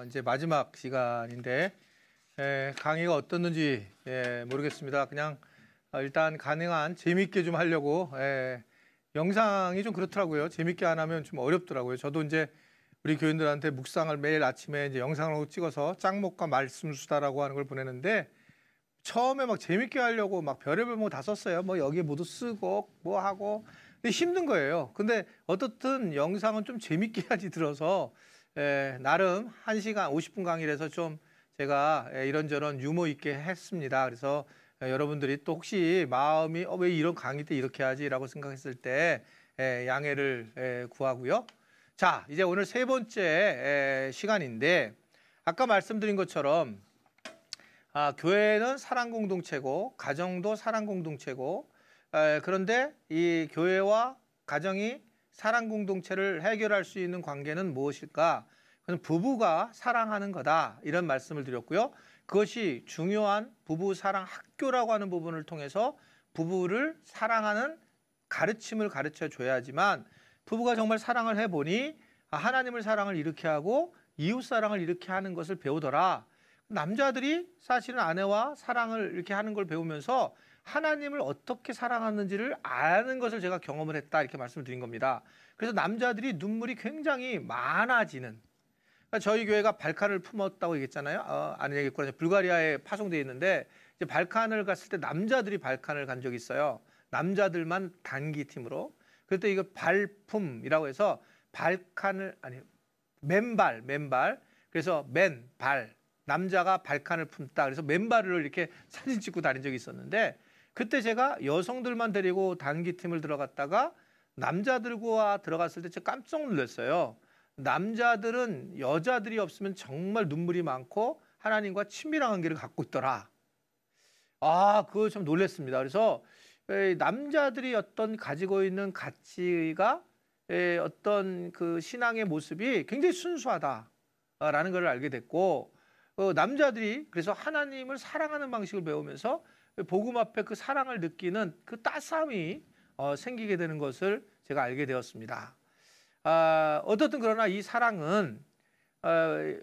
이제 마지막 시간인데 강의가 어떻는지 모르겠습니다. 그냥 일단 가능한 재밌게 좀 하려고 영상이 좀 그렇더라고요. 재밌게 안 하면 좀 어렵더라고요. 저도 이제 우리 교인들한테 묵상을 매일 아침에 이제 영상으로 찍어서 짱목과 말씀 수다라고 하는 걸 보내는데 처음에 막 재밌게 하려고 막 별의별 뭐 다 썼어요. 뭐 여기 모두 쓰고 뭐 하고 근데 힘든 거예요. 근데 어떻든 영상은 좀 재밌게 해야지 들어서 나름 1시간 50분 강의라서 좀 제가 이런저런 유머 있게 했습니다. 그래서 여러분들이 또 혹시 마음이 왜 이런 강의 때 이렇게 하지라고 생각했을 때 양해를 구하고요. 자, 이제 오늘 세 번째 시간인데 아까 말씀드린 것처럼 교회는 사랑 공동체고 가정도 사랑 공동체고 그런데 이 교회와 가정이 사랑 공동체를 해결할 수 있는 관계는 무엇일까? 그건 부부가 사랑하는 거다. 이런 말씀을 드렸고요. 그것이 중요한 부부 사랑 학교라고 하는 부분을 통해서 부부를 사랑하는 가르침을 가르쳐 줘야지만 부부가 정말 사랑을 해보니 하나님을 사랑을 이렇게 하고 이웃 사랑을 이렇게 하는 것을 배우더라. 남자들이 사실은 아내와 사랑을 이렇게 하는 걸 배우면서 하나님을 어떻게 사랑하는지를 아는 것을 제가 경험을 했다 이렇게 말씀을 드린 겁니다. 그래서 남자들이 눈물이 굉장히 많아지는 그러니까 저희 교회가 발칸을 품었다고 얘기했잖아요. 안 얘기했구나. 불가리아에 파송되어 있는데 이제 발칸을 갔을 때 남자들이 발칸을 간 적이 있어요. 남자들만 단기 팀으로. 그때 이거 발품이라고 해서 발칸을 아니 맨발 그래서 맨발 남자가 발칸을 품다. 그래서 맨발을 이렇게 사진 찍고 다닌 적이 있었는데 그때 제가 여성들만 데리고 단기팀을 들어갔다가 남자들과 들어갔을 때 제가 깜짝 놀랐어요. 남자들은 여자들이 없으면 정말 눈물이 많고 하나님과 친밀한 관계를 갖고 있더라. 그거 좀 놀랐습니다. 그래서 남자들이 어떤 가지고 있는 가치가 어떤 그 신앙의 모습이 굉장히 순수하다라는 걸 알게 됐고 남자들이 그래서 하나님을 사랑하는 방식을 배우면서 복음 앞에 그 사랑을 느끼는 그 따스함이 생기게 되는 것을 제가 알게 되었습니다. 어떻든 그러나 이 사랑은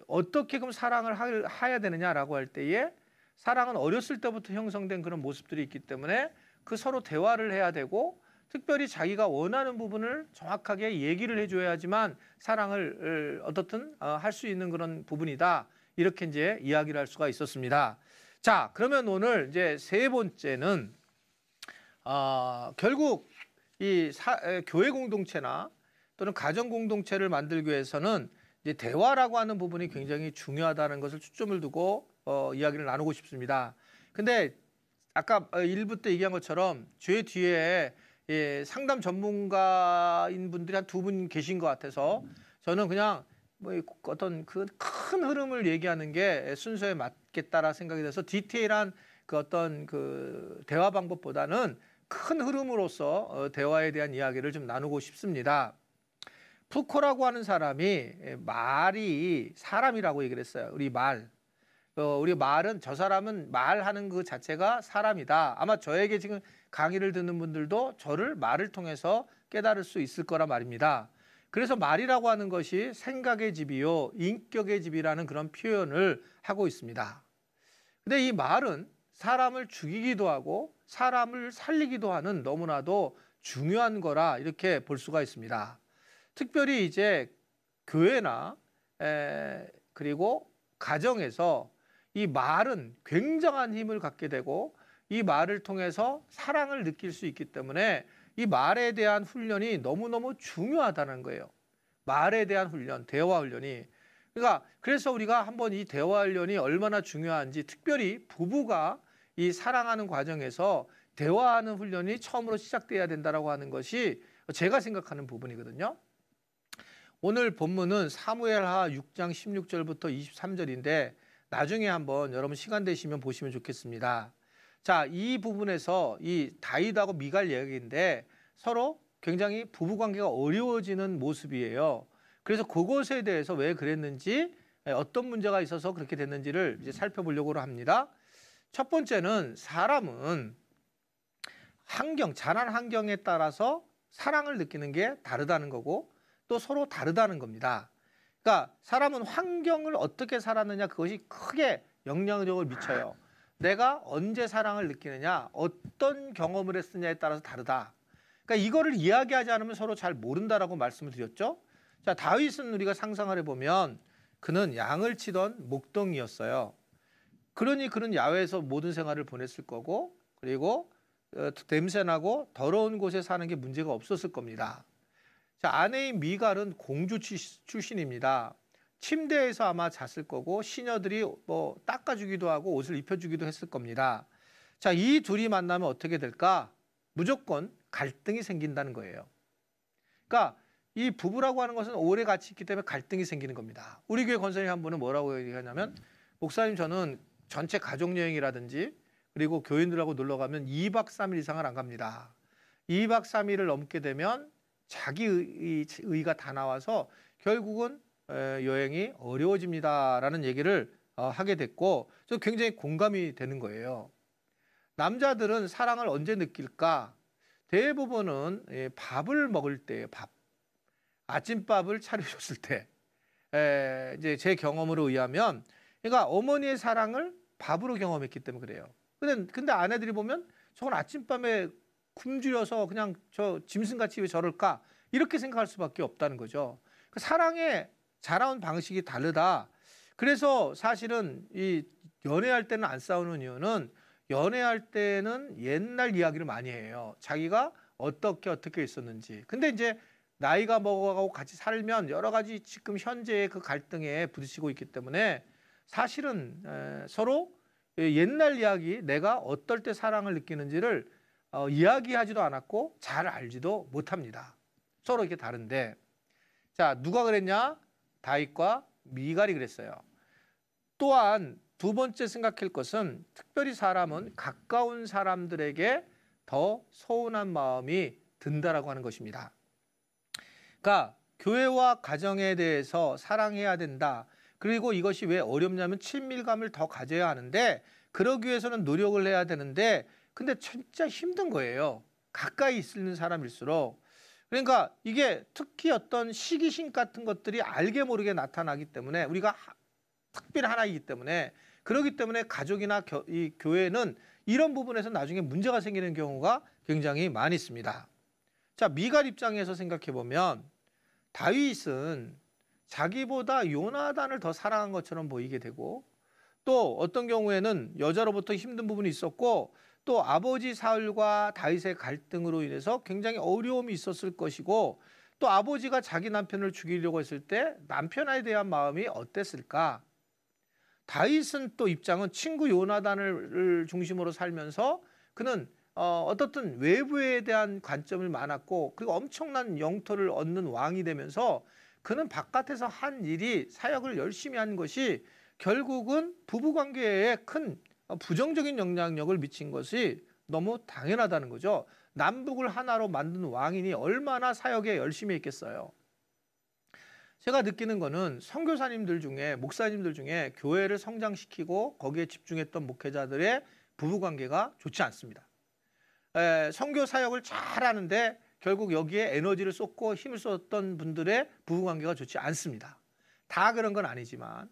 어떻게 그럼 사랑을 해야 되느냐라고 할 때에 사랑은 어렸을 때부터 형성된 그런 모습들이 있기 때문에 그 서로 대화를 해야 되고 특별히 자기가 원하는 부분을 정확하게 얘기를 해줘야지만 사랑을 어떻든 할 수 있는 그런 부분이다. 이렇게 이제 이야기를 할 수가 있었습니다. 자, 그러면 오늘 이제 세 번째는 결국 이 교회 공동체나 또는 가정 공동체를 만들기 위해서는 이제 대화라고 하는 부분이 굉장히 중요하다는 것을 초점을 두고 이야기를 나누고 싶습니다. 근데 아까 1부 때 얘기한 것처럼 제 뒤에 상담 전문가인 분들이 한 2분 계신 것 같아서 저는 그냥 뭐 어떤 그 큰 흐름을 얘기하는 게 순서에 맞겠다라 생각이 돼서 디테일한 그 어떤 그 대화 방법보다는 큰 흐름으로서 대화에 대한 이야기를 좀 나누고 싶습니다. 푸코라고 하는 사람이 말이 사람이라고 얘기를 했어요. 우리 말은 저 사람은 말하는 그 자체가 사람이다. 아마 저에게 지금 강의를 듣는 분들도 저를 말을 통해서 깨달을 수 있을 거란 말입니다. 그래서 말이라고 하는 것이 생각의 집이요 인격의 집이라는 그런 표현을 하고 있습니다. 근데 이 말은 사람을 죽이기도 하고 사람을 살리기도 하는 너무나도 중요한 거라 이렇게 볼 수가 있습니다. 특별히 이제 교회나 그리고 가정에서 이 말은 굉장한 힘을 갖게 되고 이 말을 통해서 사랑을 느낄 수 있기 때문에 이 말에 대한 훈련이 너무너무 중요하다는 거예요. 말에 대한 훈련, 대화 훈련이. 그래서 우리가 한번 이 대화 훈련이 얼마나 중요한지 특별히 부부가 이 사랑하는 과정에서 대화하는 훈련이 처음으로 시작돼야 된다고 하는 것이 제가 생각하는 부분이거든요. 오늘 본문은 사무엘하 6장 16절부터 23절인데 나중에 한번 여러분 시간 되시면 보시면 좋겠습니다. 자, 이 부분에서 이 다윗하고 미갈 이야기인데 서로 굉장히 부부관계가 어려워지는 모습이에요. 그래서 그것에 대해서 왜 그랬는지 어떤 문제가 있어서 그렇게 됐는지를 이제 살펴보려고 합니다. 첫 번째는 사람은 자란 환경에 따라서 사랑을 느끼는 게 다르다는 거고 또 서로 다르다는 겁니다. 그러니까 사람은 환경을 어떻게 살았느냐 그것이 크게 영향력을 미쳐요. 내가 언제 사랑을 느끼느냐, 어떤 경험을 했느냐에 따라서 다르다. 그러니까 이거를 이야기하지 않으면 서로 잘 모른다라고 말씀을 드렸죠. 자, 다윗은 우리가 상상을 해보면 그는 양을 치던 목동이었어요. 그러니 그는 야외에서 모든 생활을 보냈을 거고, 그리고 냄새나고 더러운 곳에 사는 게 문제가 없었을 겁니다. 자, 아내인 미갈은 공주 출신입니다. 침대에서 아마 잤을 거고 시녀들이 뭐 닦아주기도 하고 옷을 입혀주기도 했을 겁니다. 자, 이 둘이 만나면 어떻게 될까? 무조건 갈등이 생긴다는 거예요. 그러니까 이 부부라고 하는 것은 오래 같이 있기 때문에 갈등이 생기는 겁니다. 우리 교회 권사님 한 분은 뭐라고 얘기하냐면, 목사님 저는 전체 가족여행이라든지 그리고 교인들하고 놀러 가면 2박 3일 이상을 안 갑니다. 2박 3일을 넘게 되면 자기 의가 다 나와서 결국은 여행이 어려워집니다라는 얘기를 하게 됐고, 저 굉장히 공감이 되는 거예요. 남자들은 사랑을 언제 느낄까? 대부분은 밥을 먹을 때예요. 밥. 아침밥을 차려줬을 때. 이제 제 경험으로 의하면, 그러니까 어머니의 사랑을 밥으로 경험했기 때문에 그래요. 근데 아내들이 보면 저건 아침밥에 굶주려서 그냥 저 짐승같이 왜 저럴까? 이렇게 생각할 수밖에 없다는 거죠. 사랑의 자라온 방식이 다르다. 그래서 사실은 이 연애할 때는 안 싸우는 이유는, 연애할 때는 옛날 이야기를 많이 해요. 자기가 어떻게 있었는지. 근데 이제 나이가 먹어가고 같이 살면 여러 가지 지금 현재의 그 갈등에 부딪히고 있기 때문에 사실은 서로 옛날 이야기, 내가 어떨 때 사랑을 느끼는지를 이야기하지도 않았고 잘 알지도 못합니다. 서로 이렇게 다른데, 자, 누가 그랬냐? 다윗과 미갈이 그랬어요. 또한 두 번째 생각할 것은, 특별히 사람은 가까운 사람들에게 더 서운한 마음이 든다라고 하는 것입니다. 그러니까 교회와 가정에 대해서 사랑해야 된다. 그리고 이것이 왜 어렵냐면 친밀감을 더 가져야 하는데, 그러기 위해서는 노력을 해야 되는데, 근데 진짜 힘든 거예요. 가까이 있는 사람일수록. 그러니까 이게 특히 어떤 시기심 같은 것들이 알게 모르게 나타나기 때문에, 우리가 특별 하나이기 때문에, 그렇기 때문에 가족이나 이 교회는 이런 부분에서 나중에 문제가 생기는 경우가 굉장히 많이 있습니다. 자, 미갈 입장에서 생각해 보면 다윗은 자기보다 요나단을 더 사랑한 것처럼 보이게 되고, 또 어떤 경우에는 여자로부터 힘든 부분이 있었고, 또 아버지 사울과 다윗의 갈등으로 인해서 굉장히 어려움이 있었을 것이고, 또 아버지가 자기 남편을 죽이려고 했을 때 남편에 대한 마음이 어땠을까? 다윗은 또 입장은 친구 요나단을 중심으로 살면서 그는 어떻든 외부에 대한 관점을 많았고, 그리고 엄청난 영토를 얻는 왕이 되면서 그는 바깥에서 한 일이, 사역을 열심히 한 것이 결국은 부부관계에 큰 부정적인 영향력을 미친 것이 너무 당연하다는 거죠. 남북을 하나로 만든 왕이니 얼마나 사역에 열심히 했겠어요. 제가 느끼는 거는 선교사님들 중에, 목사님들 중에 교회를 성장시키고 거기에 집중했던 목회자들의 부부관계가 좋지 않습니다. 선교 사역을 잘하는데 결국 여기에 에너지를 쏟고 힘을 쏟았던 분들의 부부관계가 좋지 않습니다. 다 그런 건 아니지만,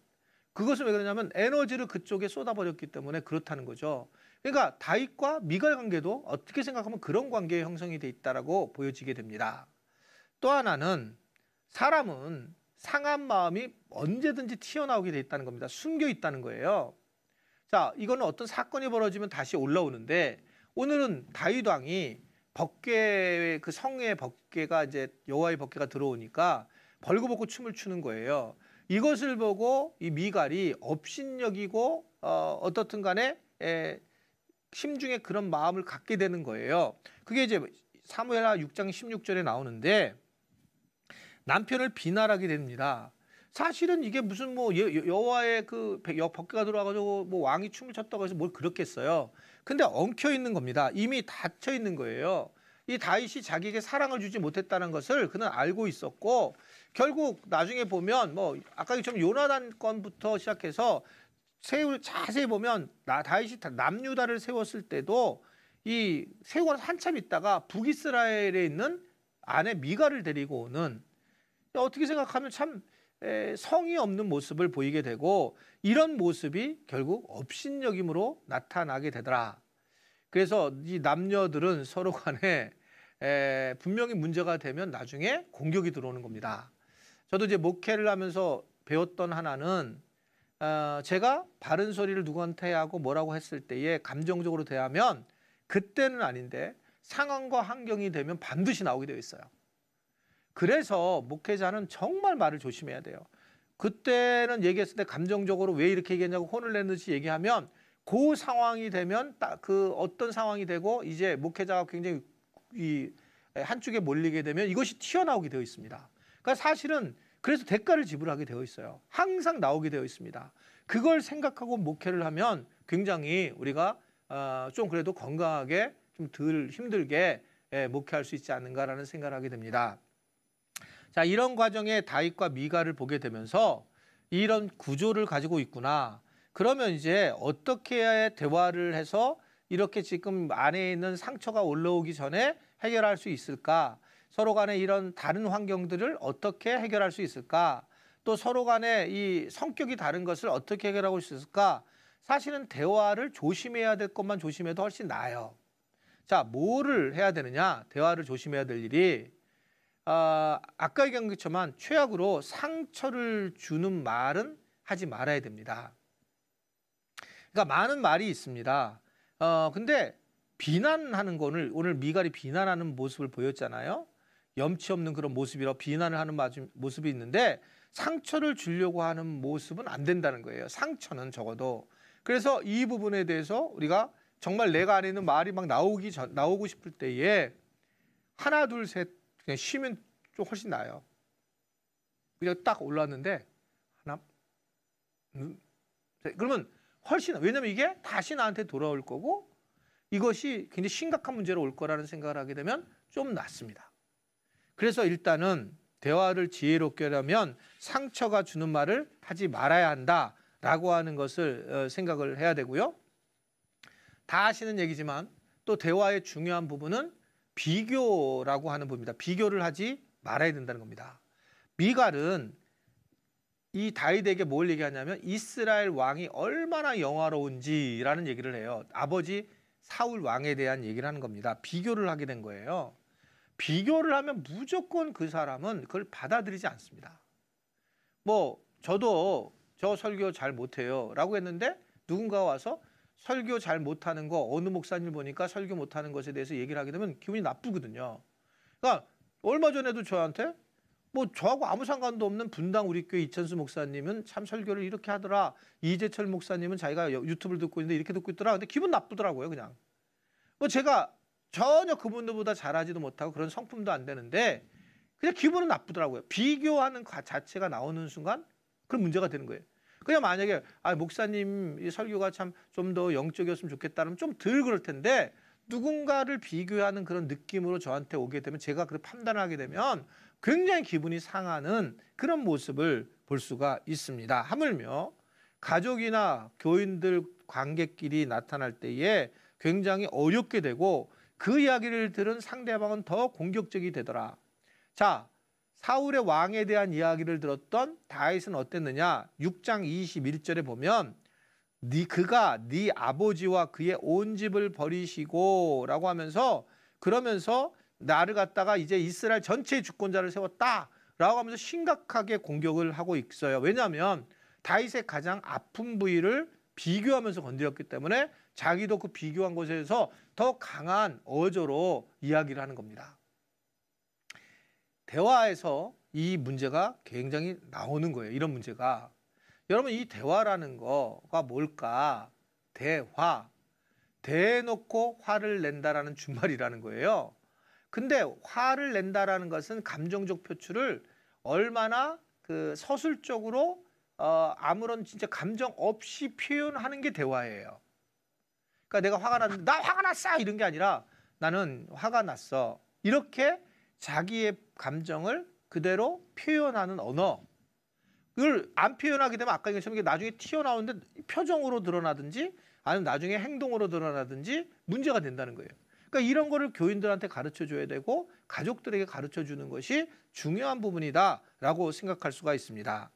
그것은 왜 그러냐면 에너지를 그쪽에 쏟아버렸기 때문에 그렇다는 거죠. 그러니까 다윗과 미갈 관계도 어떻게 생각하면 그런 관계의 형성이 돼 있다라고 보여지게 됩니다. 또 하나는, 사람은 상한 마음이 언제든지 튀어나오게 돼 있다는 겁니다. 숨겨 있다는 거예요. 자, 이거는 어떤 사건이 벌어지면 다시 올라오는데, 오늘은 다윗 왕이 법궤, 그 성의 법궤가 이제 여호와의 법궤가 들어오니까 벌거벗고 춤을 추는 거예요. 이것을 보고 이 미갈이 업신여기고 어떻든 간에 심중에 그런 마음을 갖게 되는 거예요. 그게 이제 사무엘하 6장 16절에 나오는데, 남편을 비난하게 됩니다. 사실은 이게 무슨 뭐 여호와의 그 법궤가 들어와가지고 뭐 왕이 춤을 췄다고 해서 뭘 그렇겠어요. 근데 엉켜 있는 겁니다. 이미 닫혀 있는 거예요. 이 다윗이 자기에게 사랑을 주지 못했다는 것을 그는 알고 있었고, 결국 나중에 보면 뭐 아까 좀 요나단 건부터 시작해서 자세히 보면 다윗이 남유다를 세웠을 때도 이 세우고 한참 있다가 북이스라엘에 있는 아내 미갈을 데리고 오는, 어떻게 생각하면 참 성의 없는 모습을 보이게 되고 이런 모습이 결국 업신여김으로 나타나게 되더라. 그래서 이 남녀들은 서로 간에 분명히 문제가 되면 나중에 공격이 들어오는 겁니다. 저도 이제 목회를 하면서 배웠던 하나는 제가 바른 소리를 누구한테 하고 뭐라고 했을 때에 감정적으로 대하면 그때는 아닌데 상황과 환경이 되면 반드시 나오게 되어 있어요. 그래서 목회자는 정말 말을 조심해야 돼요. 그때는 얘기했을 때 감정적으로 왜 이렇게 얘기했냐고 혼을 내듯이 얘기하면 그 상황이 되면 그 어떤 상황이 되고 이제 목회자가 굉장히 한쪽에 몰리게 되면 이것이 튀어나오게 되어 있습니다. 그러니까 사실은 그래서 대가를 지불하게 되어 있어요. 항상 나오게 되어 있습니다. 그걸 생각하고 목회를 하면 굉장히 우리가 좀 그래도 건강하게 좀 덜 힘들게 목회할 수 있지 않는가라는 생각을 하게 됩니다. 자, 이런 과정에 다윗과 미갈을 보게 되면서 이런 구조를 가지고 있구나. 그러면 이제 어떻게 대화를 해서 이렇게 지금 안에 있는 상처가 올라오기 전에 해결할 수 있을까? 서로 간에 이런 다른 환경들을 어떻게 해결할 수 있을까? 또 서로 간에 이 성격이 다른 것을 어떻게 해결하고 있을까? 사실은 대화를 조심해야 될 것만 조심해도 훨씬 나아요. 자, 뭐를 해야 되느냐? 대화를 조심해야 될 일이 아까 얘기한 것처럼 최악으로 상처를 주는 말은 하지 말아야 됩니다. 그러니까 많은 말이 있습니다. 근데 비난하는 거는 오늘 미갈이 비난하는 모습을 보였잖아요. 염치 없는 그런 모습이라 비난을 하는 모습이 있는데 상처를 주려고 하는 모습은 안 된다는 거예요. 상처는 적어도. 그래서 이 부분에 대해서 우리가 정말 내가 안에 있는 말이 막 나오고 싶을 때에 하나 둘 셋 그냥 쉬면 좀 훨씬 나아요. 그냥 딱 올랐는데 하나 그러면 훨씬 왜냐면 이게 다시 나한테 돌아올 거고 이것이 굉장히 심각한 문제로 올 거라는 생각을 하게 되면 좀 낫습니다. 그래서 일단은 대화를 지혜롭게 하려면 상처가 주는 말을 하지 말아야 한다라고 하는 것을 생각을 해야 되고요. 다 아시는 얘기지만 또 대화의 중요한 부분은 비교라고 하는 부분입니다. 비교를 하지 말아야 된다는 겁니다. 미갈은 이 다윗에게 뭘 얘기하냐면 이스라엘 왕이 얼마나 영화로운지라는 얘기를 해요. 아버지 사울 왕에 대한 얘기를 하는 겁니다. 비교를 하게 된 거예요. 비교를 하면 무조건 그 사람은 그걸 받아들이지 않습니다. 저도 저 설교 잘 못해요 라고 했는데 누군가 와서 설교 잘 못하는 거 어느 목사님 보니까 설교 못하는 것에 대해서 얘기를 하게 되면 기분이 나쁘거든요. 그러니까 얼마 전에도 저한테 저하고 아무 상관도 없는 분당 우리 교회 이천수 목사님은 참 설교를 이렇게 하더라. 이재철 목사님은 자기가 유튜브를 듣고 있는데 이렇게 듣고 있더라. 근데 기분 나쁘더라고요, 그냥. 제가 전혀 그분들보다 잘하지도 못하고 그런 성품도 안 되는데 그냥 기분은 나쁘더라고요. 비교하는 자체가 나오는 순간 그런 문제가 되는 거예요. 그냥 만약에 목사님 이 설교가 참 좀 더 영적이었으면 좋겠다면 좀 덜 그럴 텐데 누군가를 비교하는 그런 느낌으로 저한테 오게 되면 제가 그렇게 판단하게 되면 굉장히 기분이 상하는 그런 모습을 볼 수가 있습니다. 하물며 가족이나 교인들 관계끼리 나타날 때에 굉장히 어렵게 되고 그 이야기를 들은 상대방은 더 공격적이 되더라. 자, 사울의 왕에 대한 이야기를 들었던 다윗은 어땠느냐? 6장 21절에 보면 그가 네 아버지와 그의 온 집을 버리시고 라고 하면서 그러면서 나를 갖다가 이제 이스라엘 전체의 주권자를 세웠다 라고 하면서 심각하게 공격을 하고 있어요. 왜냐하면 다윗의 가장 아픈 부위를 비교하면서 건드렸기 때문에 자기도 그 비교한 곳에서 더 강한 어조로 이야기를 하는 겁니다. 대화에서 이 문제가 굉장히 나오는 거예요. 이런 문제가. 여러분 이 대화라는 거가 뭘까? 대화. 대놓고 화를 낸다라는 준말이라는 거예요. 근데 화를 낸다라는 것은 감정적 표출을 얼마나 서술적으로 아무런 진짜 감정 없이 표현하는 게 대화예요. 그러니까 내가 화가 났는데 나 화가 났어 이런 게 아니라 나는 화가 났어. 이렇게 자기의 감정을 그대로 표현하는 언어. 그걸 안 표현하게 되면 아까 얘기했지만 이게 나중에 튀어나오는데 표정으로 드러나든지 아니면 나중에 행동으로 드러나든지 문제가 된다는 거예요. 그러니까 이런 거를 교인들한테 가르쳐 줘야 되고 가족들에게 가르쳐 주는 것이 중요한 부분이다라고 생각할 수가 있습니다.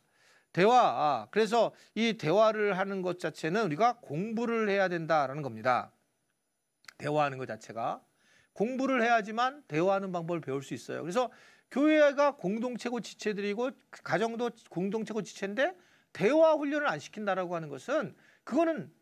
대화. 그래서 이 대화를 하는 것 자체는 우리가 공부를 해야 된다라는 겁니다. 대화하는 것 자체가. 공부를 해야지만 대화하는 방법을 배울 수 있어요. 그래서 교회가 공동체고 지체들이고 가정도 공동체고 지체인데 대화 훈련을 안 시킨다라고 하는 것은 그거는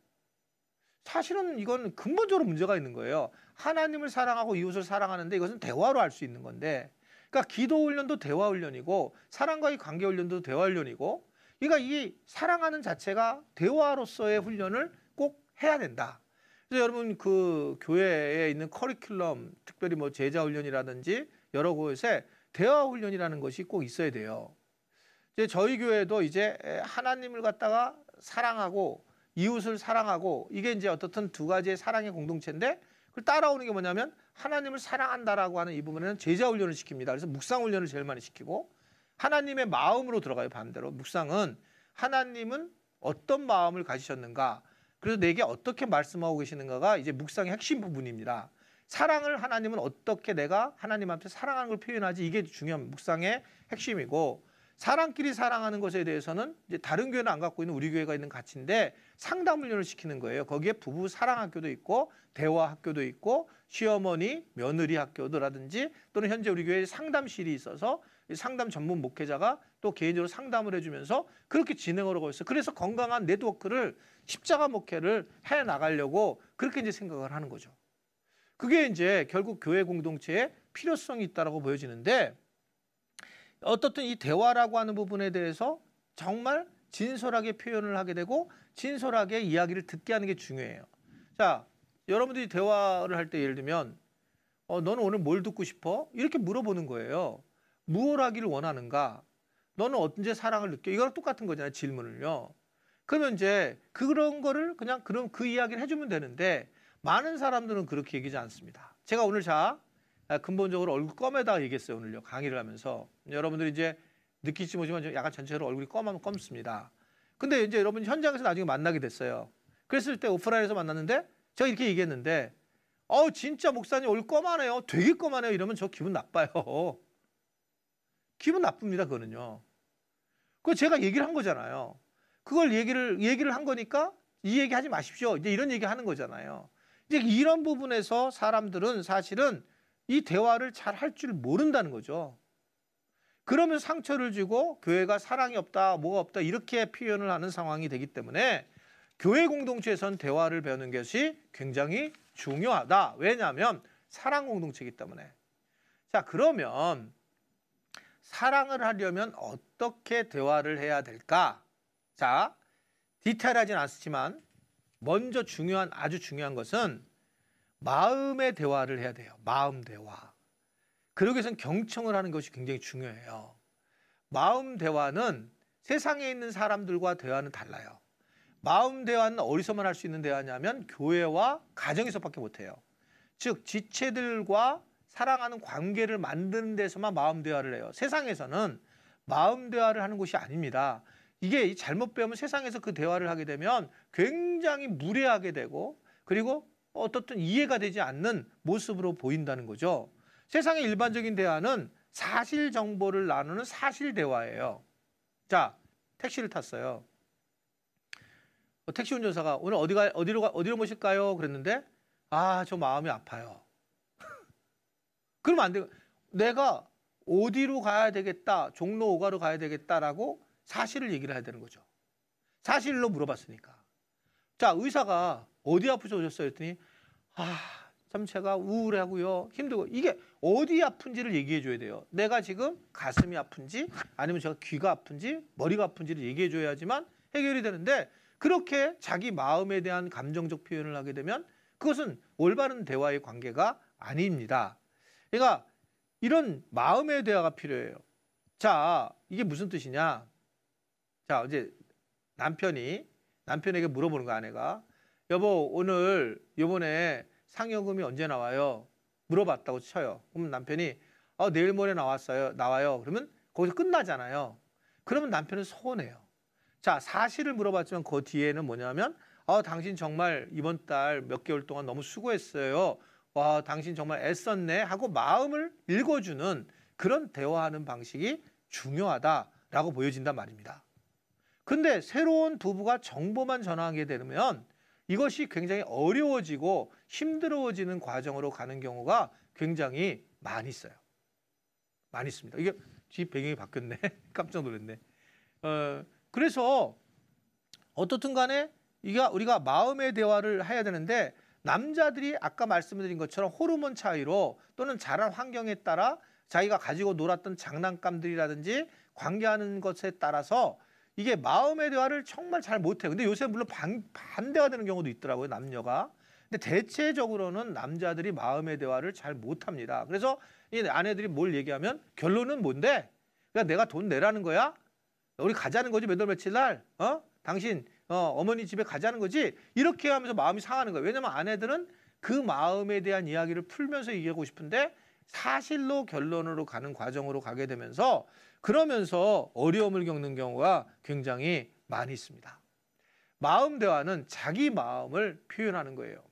사실은 이건 근본적으로 문제가 있는 거예요. 하나님을 사랑하고 이웃을 사랑하는데 이것은 대화로 할 수 있는 건데, 그러니까 기도 훈련도 대화 훈련이고 사랑과의 관계 훈련도 대화 훈련이고, 그러니까 이 사랑하는 자체가 대화로서의 훈련을 꼭 해야 된다. 그래서 여러분 그 교회에 있는 커리큘럼, 특별히 뭐 제자 훈련이라든지 여러 곳에 대화 훈련이라는 것이 꼭 있어야 돼요. 이제 저희 교회도 이제 하나님을 갖다가 사랑하고 이웃을 사랑하고, 이게 이제 어떻든 두 가지의 사랑의 공동체인데 그걸 따라오는 게 뭐냐면 하나님을 사랑한다라고 하는 이 부분에는 제자 훈련을 시킵니다. 그래서 묵상 훈련을 제일 많이 시키고, 하나님의 마음으로 들어가요. 반대로 묵상은 하나님은 어떤 마음을 가지셨는가, 그래서 내게 어떻게 말씀하고 계시는가가 이제 묵상의 핵심 부분입니다. 사랑을 하나님은 어떻게 내가 하나님한테 사랑하는 걸 표현하지, 이게 중요한 묵상의 핵심이고, 사람끼리 사랑하는 것에 대해서는 이제 다른 교회는 안 갖고 있는 우리 교회가 있는 가치인데 상담 훈련을 시키는 거예요. 거기에 부부 사랑 학교도 있고 대화 학교도 있고 시어머니 며느리 학교라든지, 또는 현재 우리 교회에 상담실이 있어서 상담 전문 목회자가 또 개인적으로 상담을 해주면서 그렇게 진행을 하고 있어요. 그래서 건강한 네트워크를, 십자가 목회를 해 나가려고 그렇게 이제 생각을 하는 거죠. 그게 이제 결국 교회 공동체에 필요성이 있다라고 보여지는데, 어떻든 이 대화라고 하는 부분에 대해서 정말 진솔하게 표현을 하게 되고 진솔하게 이야기를 듣게 하는 게 중요해요. 자, 여러분들이 대화를 할 때 예를 들면 너는 오늘 뭘 듣고 싶어? 이렇게 물어보는 거예요. 무엇 하기를 원하는가? 너는 언제 사랑을 느껴? 이거랑 똑같은 거잖아요. 질문을요. 그러면 이제 그런 거를 그냥 그럼 그 이야기를 해주면 되는데, 많은 사람들은 그렇게 얘기하지 않습니다. 제가 오늘 근본적으로 얼굴 검에다 얘기했어요. 오늘요. 강의를 하면서. 여러분들이 이제 느끼지 못하지만 약간 전체적으로 얼굴이 검습니다. 근데 이제 여러분 현장에서 나중에 만나게 됐어요. 그랬을 때 오프라인에서 만났는데 제가 이렇게 얘기했는데 진짜 목사님 얼굴 검하네요. 되게 검하네요. 이러면 저 기분 나빠요. 기분 나쁩니다. 그거는요. 그거 제가 얘기를 한 거잖아요. 그걸 얘기를 한 거니까 이 얘기 하지 마십시오. 이제 이런 얘기 하는 거잖아요. 이제 이런 부분에서 사람들은 사실은 이 대화를 잘 할 줄 모른다는 거죠. 그러면서 상처를 주고 교회가 사랑이 없다, 뭐가 없다 이렇게 표현을 하는 상황이 되기 때문에 교회 공동체에서는 대화를 배우는 것이 굉장히 중요하다. 왜냐하면 사랑 공동체이기 때문에. 자, 그러면 사랑을 하려면 어떻게 대화를 해야 될까? 자, 디테일하진 않지만 먼저 아주 중요한 것은 마음의 대화를 해야 돼요. 마음 대화. 그러기 위해서는 경청을 하는 것이 굉장히 중요해요. 마음 대화는 세상에 있는 사람들과 대화는 달라요. 마음 대화는 어디서만 할 수 있는 대화냐면 교회와 가정에서밖에 못해요. 즉 지체들과 사랑하는 관계를 만드는 데서만 마음 대화를 해요. 세상에서는 마음 대화를 하는 곳이 아닙니다. 이게 잘못 배우면 세상에서 그 대화를 하게 되면 굉장히 무례하게 되고, 그리고 어떻든 이해가 되지 않는 모습으로 보인다는 거죠. 세상의 일반적인 대화는 사실 정보를 나누는 사실 대화예요. 자, 택시를 탔어요. 택시 운전사가 오늘 어디로 모실까요? 그랬는데 저 마음이 아파요. 그러면 안 돼요. 내가 어디로 가야 되겠다, 종로 5가로 가야 되겠다라고 사실을 얘기를 해야 되는 거죠. 사실로 물어봤으니까. 자, 의사가 어디 아프셔 오셨어요? 했더니 참 제가 우울하고요, 힘들고. 이게 어디 아픈지를 얘기해 줘야 돼요. 내가 지금 가슴이 아픈지 아니면 제가 귀가 아픈지 머리가 아픈지를 얘기해 줘야지만 해결이 되는데, 그렇게 자기 마음에 대한 감정적 표현을 하게 되면 그것은 올바른 대화의 관계가 아닙니다. 그러니까 이런 마음의 대화가 필요해요. 자, 이게 무슨 뜻이냐? 자, 이제 남편에게 물어보는 거야, 아내가. 여보, 오늘 요번에 상여금이 언제 나와요? 물어봤다고 쳐요. 그러면 남편이 내일 모레 나와요. 그러면 거기서 끝나잖아요. 그러면 남편은 서운해요. 자, 사실을 물어봤지만 그 뒤에는 뭐냐면 당신 정말 이번 달 몇 개월 동안 너무 수고했어요. 와, 당신 정말 애썼네 하고 마음을 읽어주는 그런 대화하는 방식이 중요하다라고 보여진단 말입니다. 근데 새로운 부부가 정보만 전하게 되면 이것이 굉장히 어려워지고 힘들어지는 과정으로 가는 경우가 굉장히 많이 있어요. 많이 있습니다. 이게 뒤 배경이 바뀌었네. 깜짝 놀랐네. 그래서 어떻든 간에 우리가 마음의 대화를 해야 되는데 남자들이 아까 말씀드린 것처럼 호르몬 차이로 또는 자란 환경에 따라 자기가 가지고 놀았던 장난감들이라든지 관계하는 것에 따라서 이게 마음의 대화를 정말 잘 못해요. 근데 요새 물론 반대가 되는 경우도 있더라고요, 남녀가. 근데 대체적으로는 남자들이 마음의 대화를 잘 못합니다. 그래서 이 아내들이 뭘 얘기하면 결론은 뭔데? 그러니까 내가 돈 내라는 거야? 우리 가자는 거지, 몇 월 며칠 날? 당신 어머니 집에 가자는 거지? 이렇게 하면서 마음이 상하는 거예요. 왜냐면 아내들은 그 마음에 대한 이야기를 풀면서 얘기하고 싶은데 사실로 결론으로 가는 과정으로 가게 되면서 그러면서 어려움을 겪는 경우가 굉장히 많이 있습니다. 마음 대화는 자기 마음을 표현하는 거예요.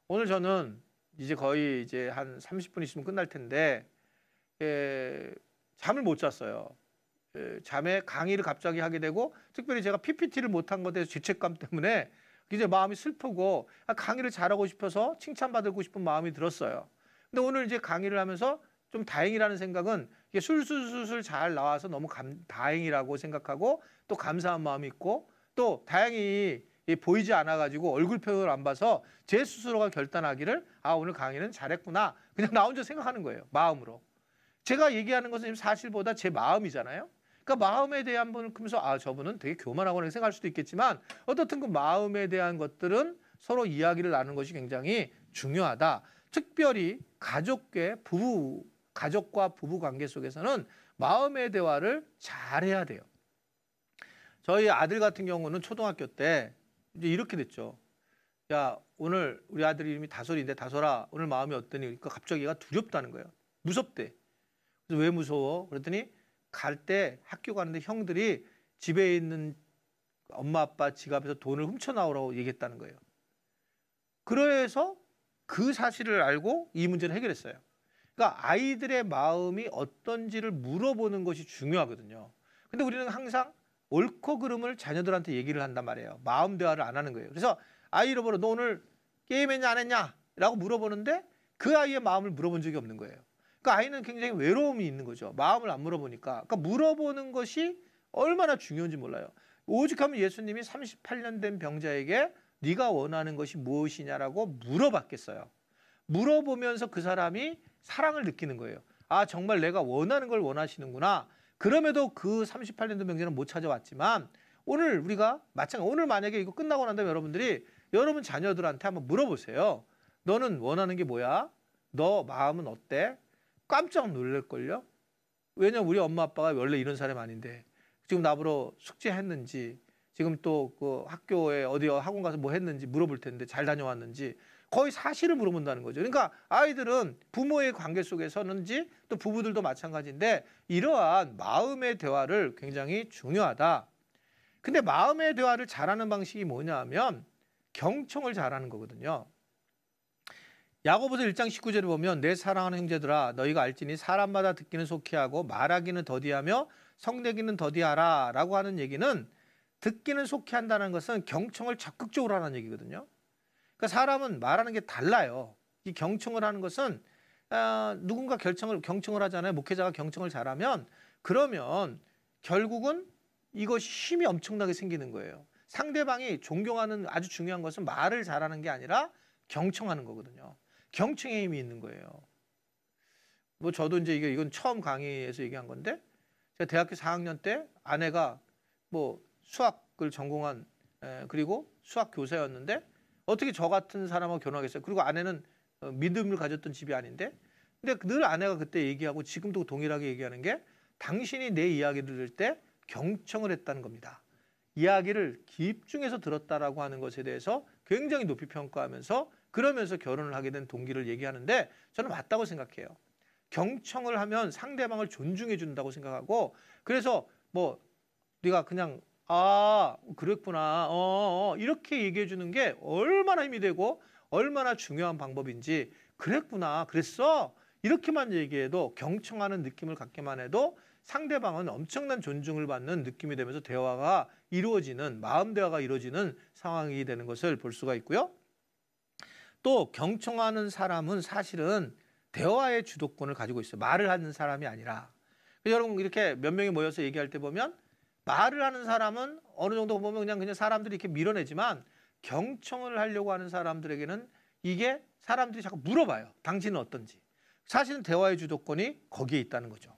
오늘 저는 이제 거의 한 30분 있으면 끝날 텐데 잠을 못 잤어요. 잠에 강의를 갑자기 하게 되고 특별히 제가 PPT를 못한 것에 대해서 죄책감 때문에 이제 마음이 슬프고 강의를 잘하고 싶어서 칭찬받고 싶은 마음이 들었어요. 근데 오늘 이제 강의를 하면서 좀 다행이라는 생각은 이게 술술술술 잘 나와서 너무 다행이라고 생각하고 또 감사한 마음이 있고 또 다행히 보이지 않아가지고 얼굴 표현을 안 봐서 제 스스로가 결단하기를 오늘 강의는 잘했구나 그냥 나 혼자 생각하는 거예요. 마음으로. 제가 얘기하는 것은 사실보다 제 마음이잖아요. 그러니까 마음에 대한 분을 보면서 저분은 되게 교만하고 생각할 수도 있겠지만 어떻든 그 마음에 대한 것들은 서로 이야기를 나누는 것이 굉장히 중요하다. 특별히 가족과 부부 관계 속에서는 마음의 대화를 잘해야 돼요. 저희 아들 같은 경우는 초등학교 때 이제 이렇게 됐죠. 야, 오늘 우리 아들 이름이 다솔인데 다솔아 오늘 마음이 어떠니? 그러니까 갑자기 얘가 두렵다는 거예요. 무섭대. 그래서 왜 무서워? 그랬더니 갈 때 학교 가는데 형들이 집에 있는 엄마 아빠 지갑에서 돈을 훔쳐 나오라고 얘기했다는 거예요. 그래서 그 사실을 알고 이 문제를 해결했어요. 그러니까 아이들의 마음이 어떤지를 물어보는 것이 중요하거든요. 근데 우리는 항상 옳고 그름을 자녀들한테 얘기를 한단 말이에요. 마음 대화를 안 하는 거예요. 그래서 아이를 보러 너 오늘 게임했냐 안 했냐? 라고 물어보는데 그 아이의 마음을 물어본 적이 없는 거예요. 그러니까 아이는 굉장히 외로움이 있는 거죠. 마음을 안 물어보니까. 그러니까 물어보는 것이 얼마나 중요한지 몰라요. 오죽하면 예수님이 38년 된 병자에게 네가 원하는 것이 무엇이냐라고 물어봤겠어요. 물어보면서 그 사람이 사랑을 느끼는 거예요. 정말 내가 원하는 걸 원하시는구나. 그럼에도 그 38년 된 병자는 못 찾아왔지만 오늘 우리가 오늘 만약에 이거 끝나고 난 다음에 여러분들이 여러분 자녀들한테 한번 물어보세요. 너는 원하는 게 뭐야? 너 마음은 어때? 깜짝 놀랄걸요? 왜냐면 우리 엄마 아빠가 원래 이런 사람 아닌데 지금 나보러 숙제했는지 지금 또 그 학교에 어디 학원 가서 뭐 했는지 물어볼 텐데 잘 다녀왔는지 거의 사실을 물어본다는 거죠. 그러니까 아이들은 부모의 관계 속에서는지 또 부부들도 마찬가지인데 이러한 마음의 대화를 굉장히 중요하다. 근데 마음의 대화를 잘하는 방식이 뭐냐 하면 경청을 잘하는 거거든요. 야고보서 1장 19절에 보면 내 사랑하는 형제들아 너희가 알지니 사람마다 듣기는 속히 하고 말하기는 더디하며 성내기는 더디하라 라고 하는 얘기는 듣기는 속히 한다는 것은 경청을 적극적으로 하는 얘기거든요. 그러니까 사람은 말하는 게 달라요. 이 경청을 하는 것은 누군가 경청을 하잖아요. 목회자가 경청을 잘하면 그러면 결국은 이것이 힘이 엄청나게 생기는 거예요. 상대방이 존경하는 아주 중요한 것은 말을 잘하는 게 아니라 경청하는 거거든요. 경청의 힘이 있는 거예요. 뭐 저도 이제 이건 처음 강의에서 얘기한 건데 제가 대학교 4학년 때 아내가 뭐 수학을 전공한 그리고 수학 교사였는데 어떻게 저 같은 사람하고 결혼하겠어요? 그리고 아내는 믿음을 가졌던 집이 아닌데 근데 늘 아내가 그때 얘기하고 지금도 동일하게 얘기하는 게 당신이 내 이야기를 들을 때 경청을 했다는 겁니다. 이야기를 집중해서 들었다라고 하는 것에 대해서 굉장히 높이 평가하면서 그러면서 결혼을 하게 된 동기를 얘기하는데 저는 맞다고 생각해요. 경청을 하면 상대방을 존중해 준다고 생각하고 그래서 뭐 네가 그냥 아, 그랬구나. 이렇게 얘기해 주는 게 얼마나 힘이 되고 얼마나 중요한 방법인지 그랬구나. 그랬어? 이렇게만 얘기해도 경청하는 느낌을 갖게만 해도 상대방은 엄청난 존중을 받는 느낌이 되면서 대화가 이루어지는 마음 대화가 이루어지는 상황이 되는 것을 볼 수가 있고요. 또 경청하는 사람은 사실은 대화의 주도권을 가지고 있어요. 말을 하는 사람이 아니라. 여러분 이렇게 몇 명이 모여서 얘기할 때 보면 말을 하는 사람은 어느 정도 보면 그냥 사람들이 이렇게 밀어내지만 경청을 하려고 하는 사람들에게는 이게 사람들이 자꾸 물어봐요. 당신은 어떤지. 사실은 대화의 주도권이 거기에 있다는 거죠.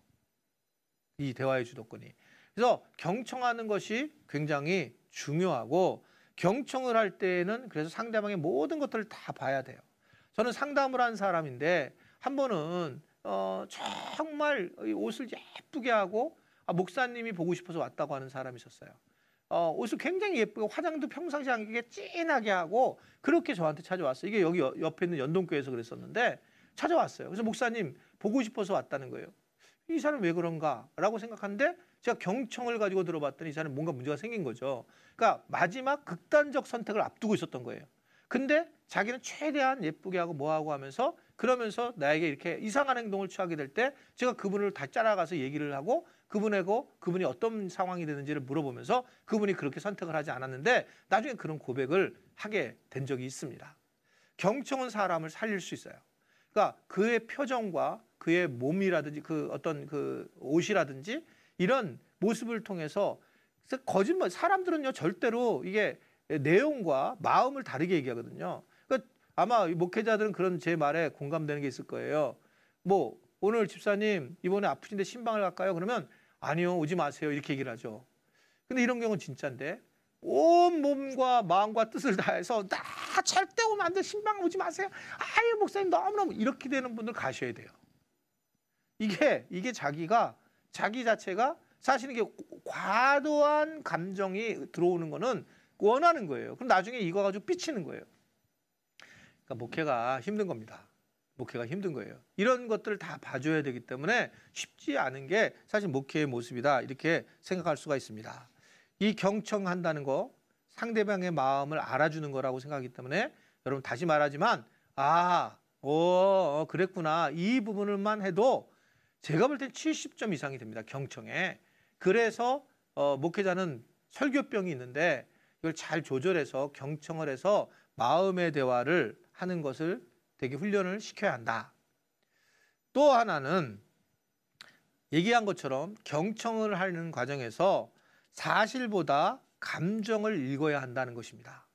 이 대화의 주도권이. 그래서 경청하는 것이 굉장히 중요하고 경청을 할 때에는 그래서 상대방의 모든 것들을 다 봐야 돼요. 저는 상담을 한 사람인데 한 번은 정말 옷을 예쁘게 하고 목사님이 보고 싶어서 왔다고 하는 사람이 있었어요. 옷을 굉장히 예쁘게 화장도 평상시 하게 진하게 하고 그렇게 저한테 찾아왔어요. 이게 여기 옆에 있는 연동교회에서 그랬었는데 찾아왔어요. 그래서 목사님 보고 싶어서 왔다는 거예요. 이 사람 왜 그런가 라고 생각하는데 제가 경청을 가지고 들어봤더니 이 사람 뭔가 문제가 생긴 거죠. 그러니까 마지막 극단적 선택을 앞두고 있었던 거예요. 근데 자기는 최대한 예쁘게 하고 뭐하고 하면서 그러면서 나에게 이렇게 이상한 행동을 취하게 될 때 제가 그분을 다 따라가서 얘기를 하고 그분이 어떤 상황이 되는지를 물어보면서 그분이 그렇게 선택을 하지 않았는데 나중에 그런 고백을 하게 된 적이 있습니다. 경청은 사람을 살릴 수 있어요. 그러니까 그의 표정과 그의 몸이라든지 그 어떤 그 옷이라든지 이런 모습을 통해서 거짓말 사람들은요 절대로 이게 내용과 마음을 다르게 얘기하거든요. 그러니까 아마 목회자들은 그런 제 말에 공감되는 게 있을 거예요. 뭐 오늘 집사님 이번에 아프신데 신방을 갈까요? 그러면 아니요 오지 마세요 이렇게 얘기를 하죠. 근데 이런 경우는 진짜인데 온 몸과 마음과 뜻을 다해서 나 절대 오면 안 돼 신방 오지 마세요. 아유 목사님 너무너무 이렇게 되는 분들 가셔야 돼요. 이게 자기 자체가 사실 이게 과도한 감정이 들어오는 거는 원하는 거예요. 그럼 나중에 이거 가지고 삐치는 거예요. 그러니까 목회가 힘든 겁니다. 목회가 힘든 거예요. 이런 것들을 다 봐줘야 되기 때문에 쉽지 않은 게 사실 목회의 모습이다 이렇게 생각할 수가 있습니다. 이 경청한다는 거 상대방의 마음을 알아주는 거라고 생각하기 때문에 여러분 다시 말하지만 그랬구나 이 부분을만 해도 제가 볼 땐 70점 이상이 됩니다. 경청에. 그래서 목회자는 설교병이 있는데 이걸 잘 조절해서 경청을 해서 마음의 대화를 하는 것을 되게 훈련을 시켜야 한다. 또 하나는 얘기한 것처럼 경청을 하는 과정에서 사실보다 감정을 읽어야 한다는 것입니다.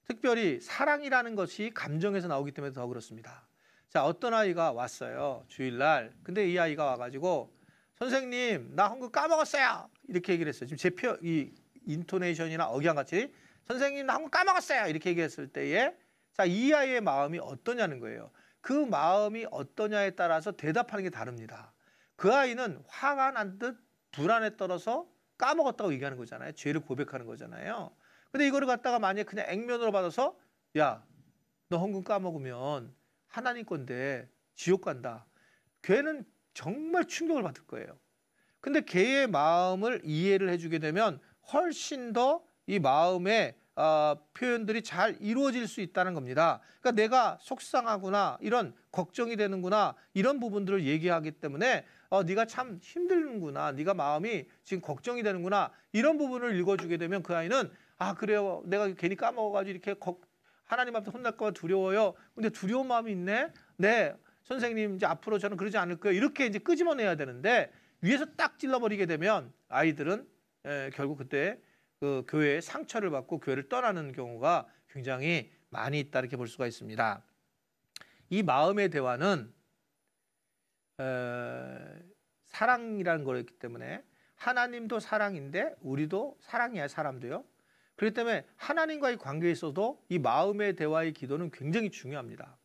특별히 사랑이라는 것이 감정에서 나오기 때문에 더 그렇습니다. 자, 어떤 아이가 왔어요. 주일날. 근데 이 아이가 와가지고 선생님 나 헌금 까먹었어요. 이렇게 얘기를 했어요. 지금 이 인토네이션이나 억양같이 선생님 나 헌금 까먹었어요. 이렇게 얘기했을 때에 자, 이 아이의 마음이 어떠냐는 거예요. 그 마음이 어떠냐에 따라서 대답하는 게 다릅니다. 그 아이는 화가 난 듯 불안에 떨어서 까먹었다고 얘기하는 거잖아요. 죄를 고백하는 거잖아요. 근데 이거를 갖다가 만약에 그냥 액면으로 받아서 야, 너 헌금 까먹으면 하나님 건데 지옥 간다. 걔는 정말 충격을 받을 거예요. 근데 걔의 마음을 이해를 해주게 되면 훨씬 더 이 마음의 표현들이 잘 이루어질 수 있다는 겁니다. 그러니까 내가 속상하구나, 이런 걱정이 되는구나, 이런 부분들을 얘기하기 때문에 네가 참 힘들구나, 네가 마음이 지금 걱정이 되는구나, 이런 부분을 읽어주게 되면 그 아이는 그래요, 내가 괜히 까먹어가지고 이렇게 하나님 앞에 혼날까 봐 두려워요. 근데 두려운 마음이 있네. 네, 선생님 이제 앞으로 저는 그러지 않을 거예요. 이렇게 이제 끄집어내야 되는데 위에서 딱 찔러버리게 되면 아이들은 결국 그때 그 교회에 상처를 받고 교회를 떠나는 경우가 굉장히 많이 있다 이렇게 볼 수가 있습니다. 이 마음의 대화는 사랑이라는 거였기 때문에 하나님도 사랑인데 우리도 사랑이야, 사람도요. 그렇기 때문에 하나님과의 관계에 있어도 이 마음의 대화의 기도는 굉장히 중요합니다.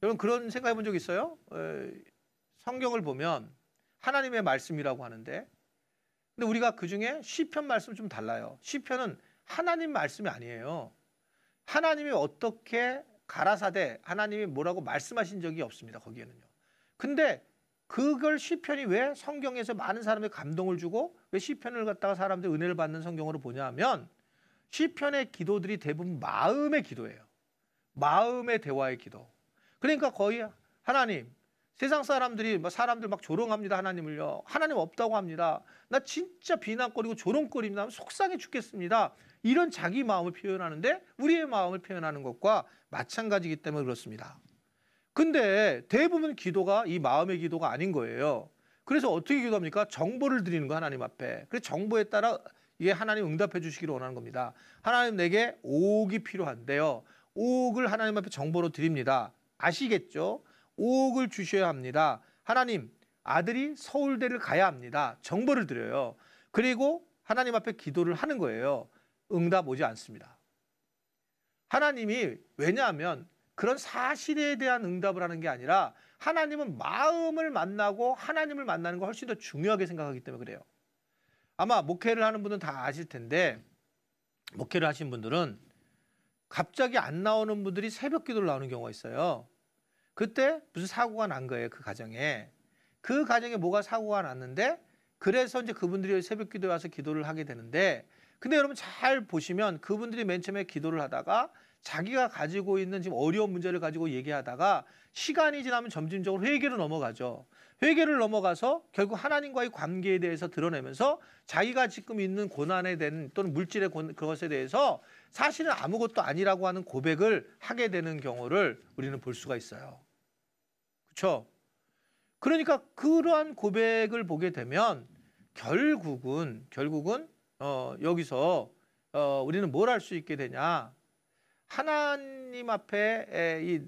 여러분 그런 생각해 본 적 있어요? 성경을 보면 하나님의 말씀이라고 하는데 근데 우리가 그중에 시편 말씀 좀 달라요. 시편은 하나님 말씀이 아니에요. 하나님이 어떻게 가라사대 하나님이 뭐라고 말씀하신 적이 없습니다. 거기에는요. 근데 그걸 시편이 왜 성경에서 많은 사람들이 감동을 주고 왜 시편을 갖다가 사람들이 은혜를 받는 성경으로 보냐 하면 시편의 기도들이 대부분 마음의 기도예요. 마음의 대화의 기도. 그러니까 거의 하나님, 세상 사람들이 막 조롱합니다. 하나님을요. 하나님 없다고 합니다. 나 진짜 비난거리고 조롱거립니다. 속상해 죽겠습니다. 이런 자기 마음을 표현하는데 우리의 마음을 표현하는 것과 마찬가지이기 때문에 그렇습니다. 근데 대부분 기도가 이 마음의 기도가 아닌 거예요. 그래서 어떻게 기도합니까? 정보를 드리는 거 하나님 앞에. 그래서 정보에 따라 이게 하나님 응답해 주시기를 원하는 겁니다. 하나님 내게 5억이 필요한데요. 5억을 하나님 앞에 정보로 드립니다. 아시겠죠? 5억을 주셔야 합니다. 하나님, 아들이 서울대를 가야 합니다. 정보를 드려요. 그리고 하나님 앞에 기도를 하는 거예요. 응답 오지 않습니다. 하나님이 왜냐하면 그런 사실에 대한 응답을 하는 게 아니라 하나님은 마음을 만나고 하나님을 만나는 거 훨씬 더 중요하게 생각하기 때문에 그래요. 아마 목회를 하는 분은 다 아실 텐데 목회를 하신 분들은 갑자기 안 나오는 분들이 새벽 기도를 나오는 경우가 있어요. 그때 무슨 사고가 난 거예요. 그 가정에. 그 가정에 뭐가 사고가 났는데 그래서 이제 그분들이 새벽 기도에 와서 기도를 하게 되는데 근데 여러분 잘 보시면 그분들이 맨 처음에 기도를 하다가 자기가 가지고 있는 지금 어려운 문제를 가지고 얘기하다가 시간이 지나면 점진적으로 회개로 넘어가죠. 회개를 넘어가서 결국 하나님과의 관계에 대해서 드러내면서 자기가 지금 있는 고난에 대한 또는 물질의 그것에 대해서 사실은 아무것도 아니라고 하는 고백을 하게 되는 경우를 우리는 볼 수가 있어요. 그렇죠? 그러니까 그러한 고백을 보게 되면 결국은 여기서 우리는 뭘 할 수 있게 되냐? 하나님 앞에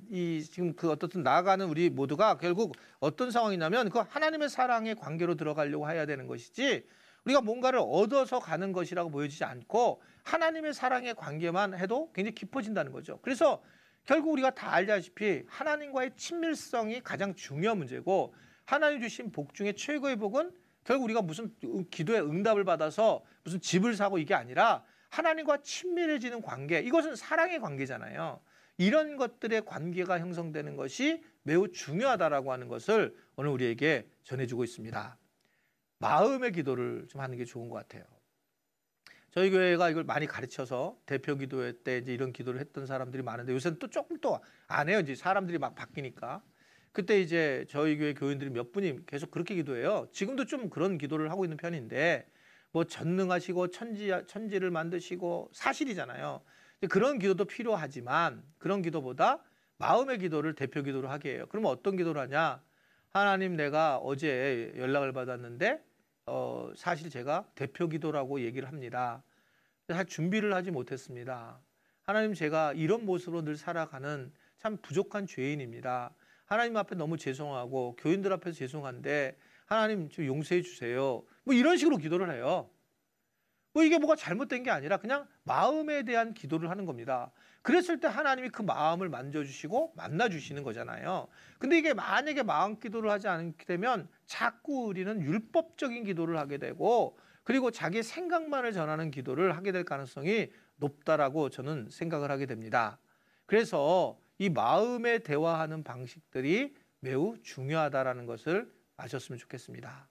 지금 그 어떻든 나아가는 우리 모두가 결국 어떤 상황이냐면 그 하나님의 사랑의 관계로 들어가려고 해야 되는 것이지 우리가 뭔가를 얻어서 가는 것이라고 보여지지 않고 하나님의 사랑의 관계만 해도 굉장히 깊어진다는 거죠. 그래서 결국 우리가 다 알다시피 하나님과의 친밀성이 가장 중요한 문제고 하나님 주신 복 중에 최고의 복은 결국 우리가 무슨 기도의 응답을 받아서 무슨 집을 사고 이게 아니라 하나님과 친밀해지는 관계, 이것은 사랑의 관계잖아요. 이런 것들의 관계가 형성되는 것이 매우 중요하다라고 하는 것을 오늘 우리에게 전해주고 있습니다. 마음의 기도를 좀 하는 게 좋은 것 같아요. 저희 교회가 이걸 많이 가르쳐서 대표 기도회 때 이제 이런 기도를 했던 사람들이 많은데 요새는 또 조금 또 안 해요. 이제 사람들이 막 바뀌니까. 그때 이제 저희 교회 교인들이 몇 분이 계속 그렇게 기도해요. 지금도 좀 그런 기도를 하고 있는 편인데 뭐 전능하시고 천지를 만드시고 사실이잖아요. 그런 기도도 필요하지만 그런 기도보다 마음의 기도를 대표 기도로 하게 해요. 그러면 어떤 기도를 하냐? 하나님 내가 어제 연락을 받았는데 사실 제가 대표 기도라고 얘기를 합니다. 사실 준비를 하지 못했습니다. 하나님 제가 이런 모습으로 늘 살아가는 참 부족한 죄인입니다. 하나님 앞에 너무 죄송하고 교인들 앞에서 죄송한데 하나님 좀 용서해 주세요. 뭐 이런 식으로 기도를 해요. 뭐 이게 뭐가 잘못된 게 아니라 그냥 마음에 대한 기도를 하는 겁니다. 그랬을 때 하나님이 그 마음을 만져주시고 만나주시는 거잖아요. 근데 이게 만약에 마음 기도를 하지 않게 되면 자꾸 우리는 율법적인 기도를 하게 되고 그리고 자기의 생각만을 전하는 기도를 하게 될 가능성이 높다라고 저는 생각을 하게 됩니다. 그래서 이 마음에 대화하는 방식들이 매우 중요하다라는 것을 아셨으면 좋겠습니다.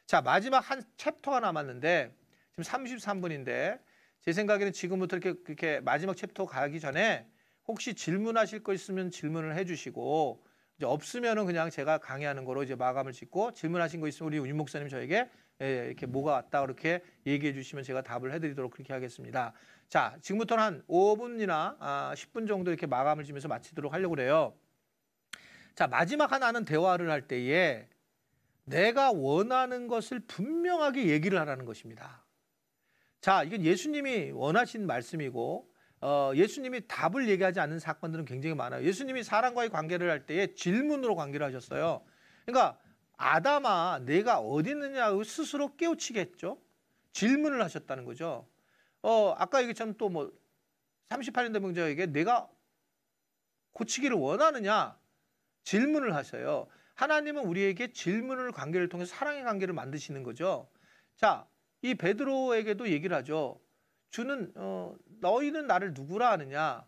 자, 마지막 한 챕터가 남았는데 지금 33분인데 제 생각에는 지금부터 이렇게 마지막 챕터 가기 전에 혹시 질문하실 거 있으면 질문을 해주시고 이제 없으면은 그냥 제가 강의하는 거로 이제 마감을 짓고 질문하신 거 있으면 우리 윤 목사님 저에게 이렇게 뭐가 왔다 그렇게 얘기해 주시면 제가 답을 해드리도록 그렇게 하겠습니다. 자, 지금부터는 한 5분이나 10분 정도 이렇게 마감을 지면서 마치도록 하려고 그래요. 자, 마지막 하나는 대화를 할 때에 내가 원하는 것을 분명하게 얘기를 하라는 것입니다. 자, 이건 예수님이 원하신 말씀이고 예수님이 답을 얘기하지 않는 사건들은 굉장히 많아요. 예수님이 사람과의 관계를 할 때에 질문으로 관계를 하셨어요. 그러니까 아담아 내가 어디 있느냐고 스스로 깨우치게 했죠. 질문을 하셨다는 거죠. 아까 얘기처럼 또 뭐 38년 된 병자에게 내가 고치기를 원하느냐 질문을 하셔요. 하나님은 우리에게 질문을 관계를 통해서 사랑의 관계를 만드시는 거죠. 자, 이 베드로에게도 얘기를 하죠. 주는 너희는 나를 누구라 하느냐?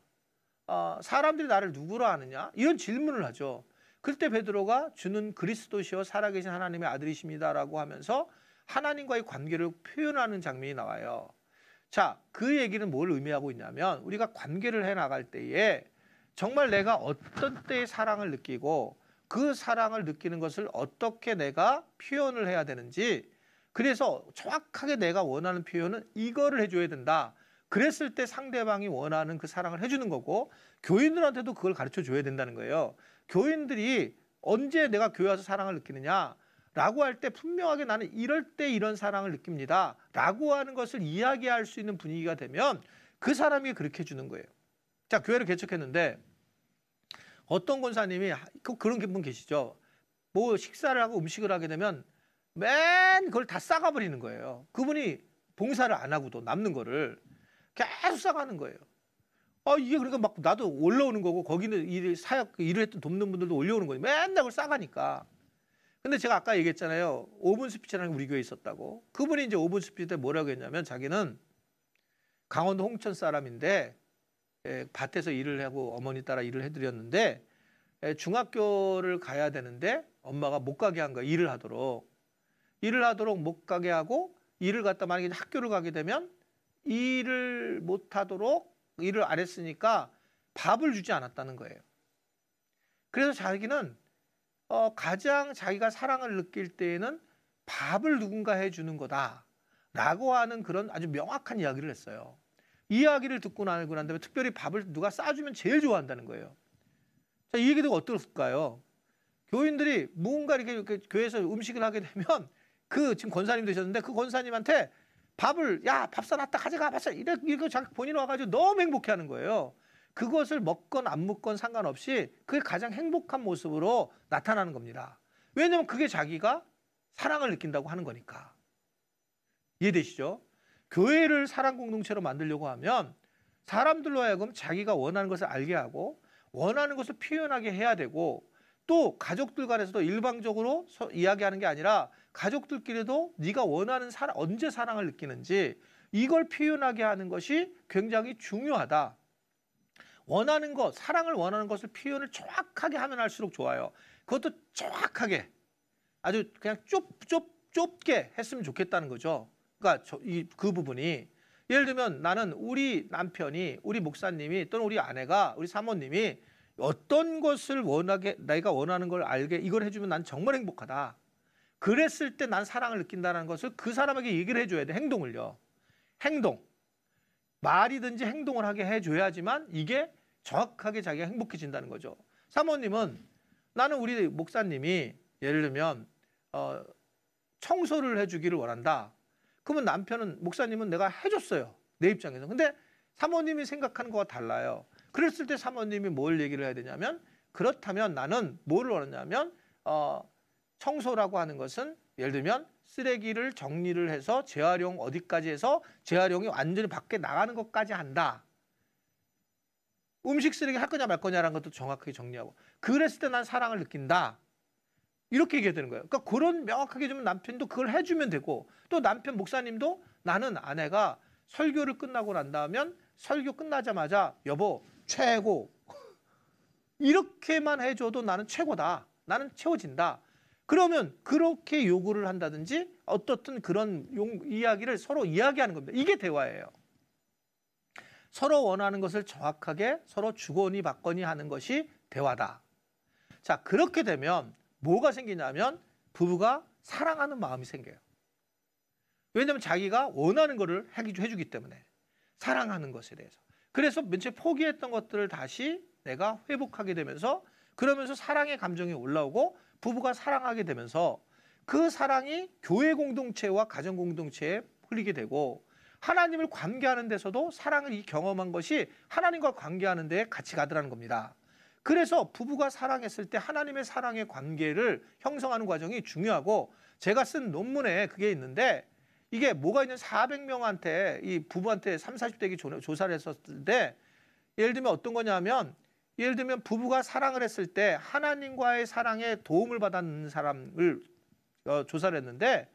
사람들이 나를 누구라 하느냐? 이런 질문을 하죠. 그때 베드로가 주는 그리스도시여 살아계신 하나님의 아들이십니다라고 하면서 하나님과의 관계를 표현하는 장면이 나와요. 자, 그 얘기는 뭘 의미하고 있냐면 우리가 관계를 해나갈 때에 정말 내가 어떤 때의 사랑을 느끼고 그 사랑을 느끼는 것을 어떻게 내가 표현을 해야 되는지, 그래서 정확하게 내가 원하는 표현은 이거를 해줘야 된다. 그랬을 때 상대방이 원하는 그 사랑을 해주는 거고, 교인들한테도 그걸 가르쳐 줘야 된다는 거예요. 교인들이 언제 내가 교회 와서 사랑을 느끼느냐 라고 할 때 분명하게 나는 이럴 때 이런 사랑을 느낍니다 라고 하는 것을 이야기할 수 있는 분위기가 되면 그 사람이 그렇게 해주는 거예요. 자, 교회를 개척했는데 어떤 권사님이 그런 분 계시죠. 뭐 식사를 하고 음식을 하게 되면 맨 그걸 다 싸가버리는 거예요. 그분이 봉사를 안 하고도 남는 거를 계속 싸가는 거예요. 이게 그러니까 막 나도 올라오는 거고, 거기는 일을 했던 돕는 분들도 올려오는 거예요. 맨날 그걸 싸가니까. 근데 제가 아까 얘기했잖아요. 5분 스피치라는 게 우리 교회에 있었다고. 그분이 이제 5분 스피치 때 뭐라고 했냐면 자기는 강원도 홍천 사람인데 밭에서 일을 하고 어머니 따라 일을 해드렸는데 중학교를 가야 되는데 엄마가 못 가게 한 거야. 일을 하도록 못 가게 하고, 일을 갔다 만약에 학교를 가게 되면 일을 못 하도록 일을 안 했으니까 밥을 주지 않았다는 거예요. 그래서 자기는 가장 자기가 사랑을 느낄 때에는 밥을 누군가 해주는 거다라고 하는 그런 아주 명확한 이야기를 했어요. 이 이야기를 듣고 나고 난 다음에 특별히 밥을 누가 싸주면 제일 좋아한다는 거예요. 자, 이 얘기가 어떨까요? 교인들이 무언가 이렇게 교회에서 음식을 하게 되면 지금 권사님 되셨는데 그 권사님한테 밥을 밥 사놨다 가져가 봤어 이렇게 자기 본인 와가지고 너무 행복해하는 거예요. 그것을 먹건 안 먹건 상관없이 그게 가장 행복한 모습으로 나타나는 겁니다. 왜냐하면 그게 자기가 사랑을 느낀다고 하는 거니까. 이해되시죠? 교회를 사랑 공동체로 만들려고 하면 사람들로 하여금 자기가 원하는 것을 알게 하고 원하는 것을 표현하게 해야 되고, 또 가족들 간에서도 일방적으로 이야기하는 게 아니라 가족들끼리도 네가 원하는 언제 사랑을 느끼는지 이걸 표현하게 하는 것이 굉장히 중요하다. 원하는 것, 사랑을 원하는 것을 표현을 정확하게 하면 할수록 좋아요. 그것도 정확하게 아주 그냥 좁게 했으면 좋겠다는 거죠. 그러니까 그 부분이 예를 들면 나는 우리 남편이, 우리 목사님이 또는 우리 아내가, 우리 사모님이 어떤 것을 내가 원하는 걸 알게 이걸 해주면 난 정말 행복하다. 그랬을 때 난 사랑을 느낀다는 것을 그 사람에게 얘기를 해줘야 돼. 행동을요. 행동. 말이든지 행동을 하게 해줘야지만 이게 정확하게 자기가 행복해진다는 거죠. 사모님은 나는 우리 목사님이 예를 들면 청소를 해주기를 원한다. 그러면 남편은, 목사님은 내가 해줬어요. 내 입장에서. 근데 사모님이 생각하는 거와 달라요. 그랬을 때 사모님이 뭘 얘기를 해야 되냐면, 그렇다면 나는 뭐를 원하냐면 청소라고 하는 것은 예를 들면 쓰레기를 정리를 해서 재활용 어디까지 해서 재활용이 완전히 밖에 나가는 것까지 한다. 음식 쓰레기 할 거냐 말 거냐라는 것도 정확하게 정리하고, 그랬을 때 난 사랑을 느낀다. 이렇게 얘기해야 되는 거예요. 그러니까 그런 명확하게 좀 남편도 그걸 해주면 되고, 또 남편 목사님도 나는 아내가 설교를 끝나고 난 다음에 설교 끝나자마자 여보 최고 이렇게만 해줘도 나는 최고다. 나는 채워진다. 그러면 그렇게 요구를 한다든지 어떻든 그런 이야기를 서로 이야기하는 겁니다. 이게 대화예요. 서로 원하는 것을 정확하게 서로 주거니 받거니 하는 것이 대화다. 자, 그렇게 되면 뭐가 생기냐면 부부가 사랑하는 마음이 생겨요. 왜냐하면 자기가 원하는 것을 해주기 때문에, 사랑하는 것에 대해서. 그래서 맨 처음에 포기했던 것들을 다시 내가 회복하게 되면서, 그러면서 사랑의 감정이 올라오고 부부가 사랑하게 되면서 그 사랑이 교회 공동체와 가정 공동체에 흘리게 되고, 하나님을 관계하는 데서도 사랑을 경험한 것이 하나님과 관계하는 데에 같이 가더라는 겁니다. 그래서 부부가 사랑했을 때 하나님의 사랑의 관계를 형성하는 과정이 중요하고, 제가 쓴 논문에 그게 있는데, 이게 뭐가 있는 400명한테 이 부부한테 30, 40대기 조사를 했었을 때, 예를 들면 어떤 거냐면, 예를 들면 부부가 사랑을 했을 때 하나님과의 사랑에 도움을 받는 사람을 조사를 했는데,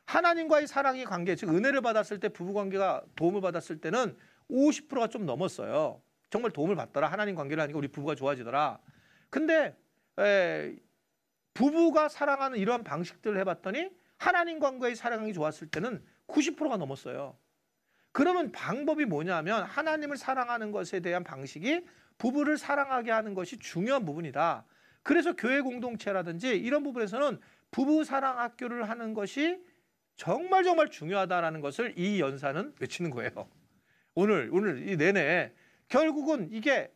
하나님과의 사랑의 관계, 즉 은혜를 받았을 때 부부 관계가 도움을 받았을 때는 50%가 좀 넘었어요. 정말 도움을 받더라. 하나님 관계를 하니까 우리 부부가 좋아지더라. 근데 부부가 사랑하는 이러한 방식들을 해봤더니 하나님과의 사랑이 좋았을 때는 90%가 넘었어요. 그러면 방법이 뭐냐면 하나님을 사랑하는 것에 대한 방식이 부부를 사랑하게 하는 것이 중요한 부분이다. 그래서 교회 공동체라든지 이런 부분에서는 부부 사랑 학교를 하는 것이 정말 중요하다라는 것을 이 연사는 외치는 거예요. 오늘 이 내내 결국은 이게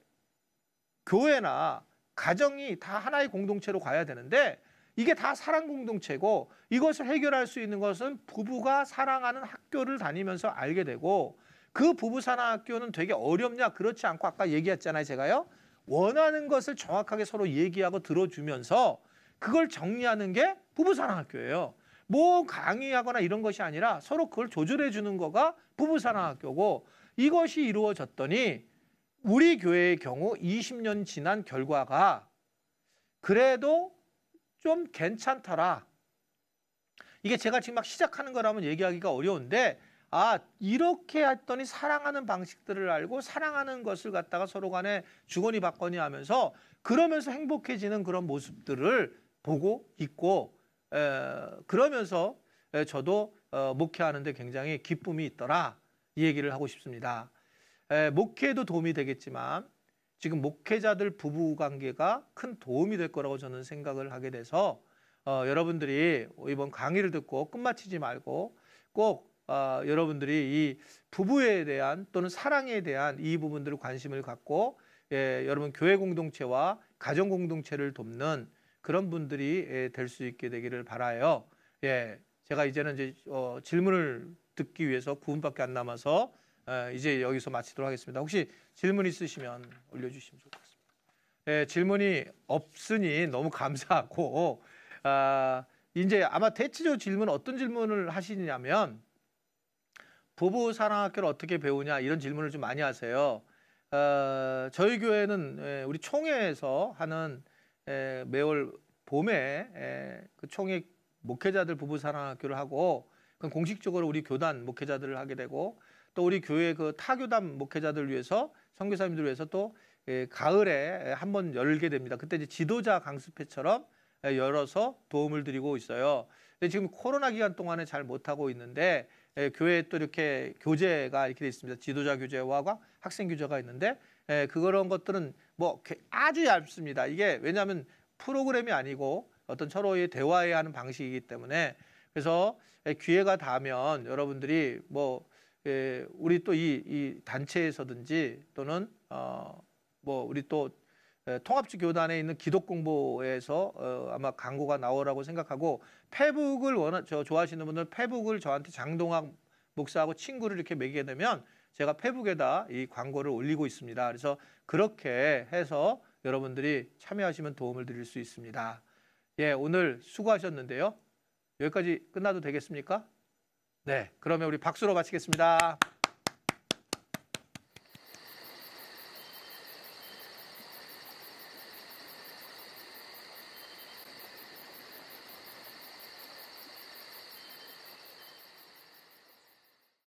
교회나 가정이 다 하나의 공동체로 가야 되는데 이게 다 사랑 공동체고 이것을 해결할 수 있는 것은 부부가 사랑하는 학교를 다니면서 알게 되고 그 부부 사랑 학교는 되게 어렵냐? 그렇지 않고 아까 얘기했잖아요. 제가요. 원하는 것을 정확하게 서로 얘기하고 들어주면서 그걸 정리하는 게 부부 사랑 학교예요. 뭐 강의하거나 이런 것이 아니라 서로 그걸 조절해 주는 거가 부부 사랑 학교고 이것이 이루어졌더니 우리 교회의 경우 20년 지난 결과가 그래도 좀 괜찮더라. 이게 제가 지금 막 시작하는 거라면 얘기하기가 어려운데 이렇게 했더니 사랑하는 방식들을 알고 사랑하는 것을 갖다가 서로 간에 주거니 받거니 하면서 그러면서 행복해지는 그런 모습들을 보고 있고 그러면서 저도 목회하는데 굉장히 기쁨이 있더라. 이 얘기를 하고 싶습니다. 목회에도 도움이 되겠지만 지금 목회자들 부부관계가 큰 도움이 될 거라고 저는 생각을 하게 돼서 여러분들이 이번 강의를 듣고 끝마치지 말고 꼭 여러분들이 이 부부에 대한 또는 사랑에 대한 이 부분들을 관심을 갖고 여러분 교회 공동체와 가정 공동체를 돕는 그런 분들이 될 수 있게 되기를 바라요. 제가 이제는 이제 질문을 듣기 위해서 9분밖에 안 남아서 이제 여기서 마치도록 하겠습니다. 혹시 질문 있으시면 올려주시면 좋을 것 같습니다. 질문이 없으니 너무 감사하고 이제 아마 대체적으로 질문 어떤 질문을 하시냐면 부부 사랑학교를 어떻게 배우냐 이런 질문을 좀 많이 하세요. 저희 교회는 우리 총회에서 하는 매월 봄에 그 총회 목회자들 부부 사랑학교를 하고 공식적으로 우리 교단 목회자들을 하게 되고 또 우리 교회 그 타교단 목회자들 위해서 선교사님들 위해서 또 가을에 한번 열게 됩니다. 그때 이제 지도자 강습회처럼 열어서 도움을 드리고 있어요. 근데 지금 코로나 기간 동안에 잘 못하고 있는데 교회에 또 이렇게 교재가 이렇게 돼 있습니다. 지도자 교재와 학생 교재가 있는데 그런 것들은 뭐 아주 얇습니다. 이게 왜냐하면 프로그램이 아니고 어떤 서로의 대화해야 하는 방식이기 때문에 그래서 기회가 닿으면 여러분들이 뭐 우리 또 이 단체에서든지 또는 뭐 우리 또 통합주 교단에 있는 기독공보에서 아마 광고가 나오라고 생각하고 페북을 좋아하시는 분들 페북을 저한테 장동학 목사하고 친구를 이렇게 매기게 되면 제가 페북에다 이 광고를 올리고 있습니다. 그래서 그렇게 해서 여러분들이 참여하시면 도움을 드릴 수 있습니다. 오늘 수고하셨는데요. 여기까지 끝나도 되겠습니까? 네, 그러면 우리 박수로 마치겠습니다.